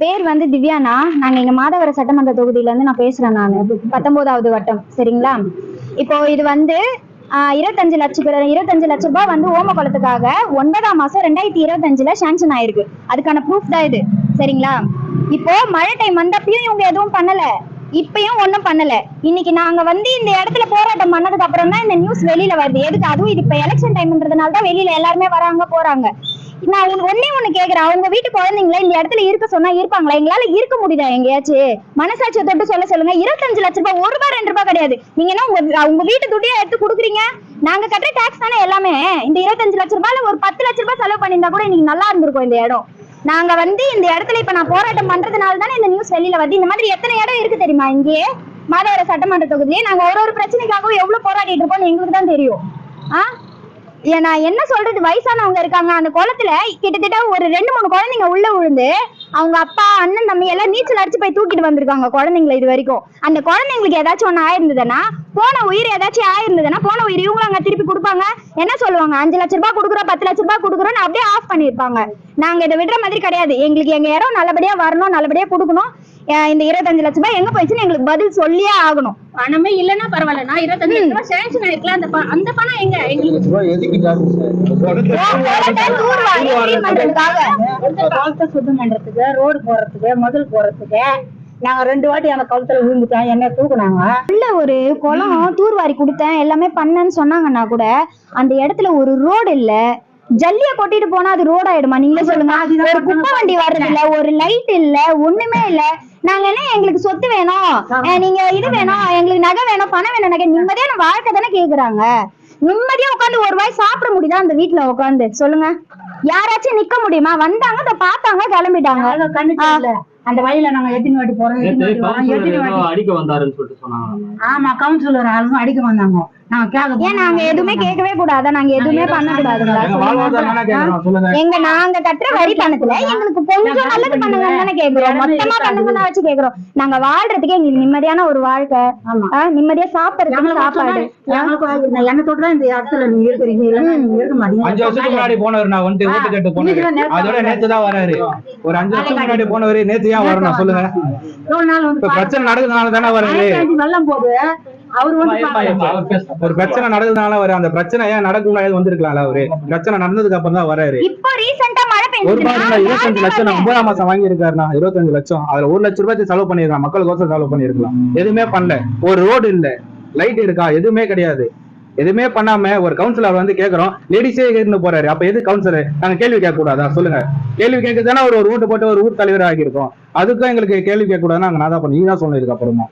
பேர் வந்து திவ்யானா. நாங்க எங்க மாதவர சட்டமன்ற தொகுதியில இருந்து நான் பேசுறேன். நான் 19வது வட்டம். சரிங்களா? இப்போ இது வந்து 25 லட்சம் ரூபாய் வந்து ஓமகுளத்துக்காக 9ஆம் மாசம் 2025ல சாங்ஷன் ஆயிருக்கு. அதுக்கான ப்ரூஃப் தான் இது. சரிங்களா? இப்போ மழை டைம் வந்தப்பயும் இவங்க எதுவும் பண்ணல, இப்பயும் ஒண்ணும் பண்ணல. இன்னைக்கு நாங்க வந்து இந்த இடத்துல போராட்டம் பண்ணதுக்கு அப்புறம் தான் இந்த நியூஸ் வெளியில வருது. எதுக்கு? அதுவும் இது இப்ப எலெக்ஷன் டைம்ன்றதுனால தான் வெளியில எல்லாருமே வராங்க போறாங்க. நான் ஒண்ணு கேக்குறேன், அவங்க வீட்டு குழந்தைங்கள இந்த இடத்துல இருக்க சொன்னா இருப்பாங்களா? எங்களால இருக்க முடியுதா? எங்கேயாச்சும் மனசாட்சியை தொட்டு சொல்லுங்க. 25 லட்சம் ரூபாய், 1 ரூபாய் 2 ரூபாய் கிடையாது. நீங்க என்ன உங்க வீட்டு துட்டியா எடுத்து கொடுக்குறீங்க? நாங்க கட்டுற டாக்ஸ் தானே எல்லாமே. இந்த 25 லட்சம் ரூபாயில ஒரு 10 லட்சம் ரூபாய் செலவு பண்ணியிருந்தா கூட இன்னைக்கு நல்லா இருந்திருக்கும் இந்த இடம். நாங்க வந்து இந்த இடத்துல இப்ப நான் போராட்டம் பண்றதுனால தானே இந்த நியூஸ் வெளியில வருது. இந்த மாதிரி எத்தனை இடம் இருக்கு தெரியுமா? இங்கேயே மாதவர சட்டமன்ற தொகுதியிலே நாங்க ஒரு பிரச்சனைக்காகவும் எவ்வளவு போராடிட்டு இருக்கோம்னு எங்களுக்கு தான் தெரியும். நான் என்ன சொல்றது, வயசானவங்க இருக்காங்க அந்த குளத்துல. கிட்டத்தட்ட ஒரு 2-3 குழந்தைங்க உள்ள விழுந்து அவங்க அப்பா அண்ணன் தம்பி எல்லாம் நீச்சல் அடிச்சு போய் தூக்கிட்டு வந்திருக்காங்க குழந்தைங்களை. இது வரைக்கும் அந்த குழந்தைங்களுக்கு ஏதாச்சும் ஒண்ணு ஆயிருந்ததுன்னா, போன உயிர் ஏதாச்சும் ஆயிருந்ததுன்னா, போன உயிர் இவங்க அங்க திருப்பி கொடுப்பாங்க. என்ன சொல்லுவாங்க? 5 லட்சம் ரூபாய் கொடுக்குறோம், 10 லட்சம் ரூபாய் கொடுக்குறோம்னு அப்படியே ஆஃப் பண்ணிருப்பாங்க. நாங்க இதை விடுற மாதிரி கிடையாது. எங்களுக்கு எங்க இடம் நல்லபடியா வரணும், நல்லபடியா கொடுக்கணும். இந்த 25 லட்சம் ரூபாய் எங்க போயிடுச்சுன்னு எங்களுக்கு பதில் சொல்லியே ஆகணும். பணமே இல்லன்னா பரவாயில்ல, நான் 25 லட்சம் ரூபாய் சேங்ஷன் ஆயிருக்கலாம். அந்த பணம் எங்க? எங்களுக்கு சுத்தம் பண்றதுக்கு, ரோடு போறதுக்கு, முதல் போறதுக்கு நாங்க 2 வாட்டி அந்த குளத்துல விழுந்துட்டோம். என்ன தூக்குனாங்க. உள்ள ஒரு குளம் தூர்வாரி கொடுத்தேன், எல்லாமே பண்ணேன்னு சொன்னாங்கன்னா கூட அந்த இடத்துல ஒரு ரோடு இல்ல. ஜல்லிய கொட்டிட்டு போனா அது ரோட் ஆயிடுமா? நீங்க சொல்லுங்க. ஒரு குப்பை வண்டி வர்றது இல்ல, ஒரு லைட் இல்ல, ஒண்ணுமே இல்ல. நாங்க என்ன, எங்களுக்கு சொத்து வேணும், நீங்க இது வேணும், எங்களுக்கு நகை வேணும், பணம் வேணும், நகை. நிம்மதியான வாழ்க்கை தானே கேக்குறாங்க. நிம்மதியா உட்காந்து ஒரு வாய் சாப்பிட முடியுதா அந்த வீட்டுல உட்காந்து? சொல்லுங்க. யாராச்சும் நிக்க முடியுமா? வந்தாங்க, அதை பார்த்தாங்க, கிளம்பிட்டாங்க. அந்த வழியில நாங்க எத்தனை வாட்டி போறோம். அடிக்க வந்தாருன்னு சொல்லிட்டு சொன்னாங்க. ஆமா, கவுன்சிலர் ஆளுங்க அடிக்க வந்தாங்க. நாங்க எதுவுமே கேட்கவே கூடாதா? நாங்க எதுவுமே பண்ண கூடாதுங்களா? நாங்க கட்டுற வரி பணத்துல எங்களுக்கு கொஞ்சம் நல்லது பண்ணுங்கன்னு தானே கேக்குறோம். மொத்தமா பண்ணுங்கன்னு வச்சு கேக்குறோம். நாங்க வாழ்றதுக்கு எங்களுக்கு நிம்மதியான ஒரு வாழ்க்கை, நிம்மதியா சாப்பிடுறதுக்கு சாப்பாடு. என்ன தொட்டுதான் இந்த இடத்துல நீங்க இருக்கிறீங்க, இருக்க மாட்டீங்க. 5 வருஷத்துக்கு முன்னாடி போனவர் நான் வந்து ஓட்டு கேட்டு போனேன். அதோட நேத்து தான் வராரு. ஒரு 5 வருஷம் முன்னாடி போனவர் நேத்து ஏன் வரணும் சொல்லுங்க? பிரச்சனை நடக்குதுனால தானே வராரு. வெள்ளம் போது அவரு ஒரு பிரச்சனை நடந்ததுனால வர, அந்த பிரச்சனை ஏன் நடக்கும் வந்திருக்கலாம். அவரு பிரச்சனை நடந்ததுக்கு அப்புறம் தான் வராரு. இப்போ ரீசெண்டா மழை பெய்யுது. 25 லட்சம் 9ஆம் மாசம் வாங்கி இருக்காருன்னா 25 லட்சம். அதுல 1 லட்சம் ரூபாய் செலவு பண்ணிருக்கலாம், மக்களுக்கோசம் செலவு பண்ணிருக்கலாம். எதுவுமே பண்ணல. ஒரு ரோடு இல்ல, லைட் இருக்கா? எதுவுமே கிடையாது. எதுவுமே பண்ணாம ஒரு கவுன்சிலர் வந்து கேக்குறோம், லேடிஸே இருந்து போறாரு. அப்ப எது கவுன்சிலர்? நாங்க கேள்வி கேட்க கூடாதா சொல்லுங்க? கேள்வி கேட்கதானே ஒரு ஓட்டு போட்டு ஒரு ஊர் தலைவர் ஆகியிருக்கோம். அதுக்கும் எங்களுக்கு கேள்வி கேட்க கூடாதுன்னா நாங்க நான் தான் பண்ணி நீங்க தான் சொன்னதுக்கு அப்புறமா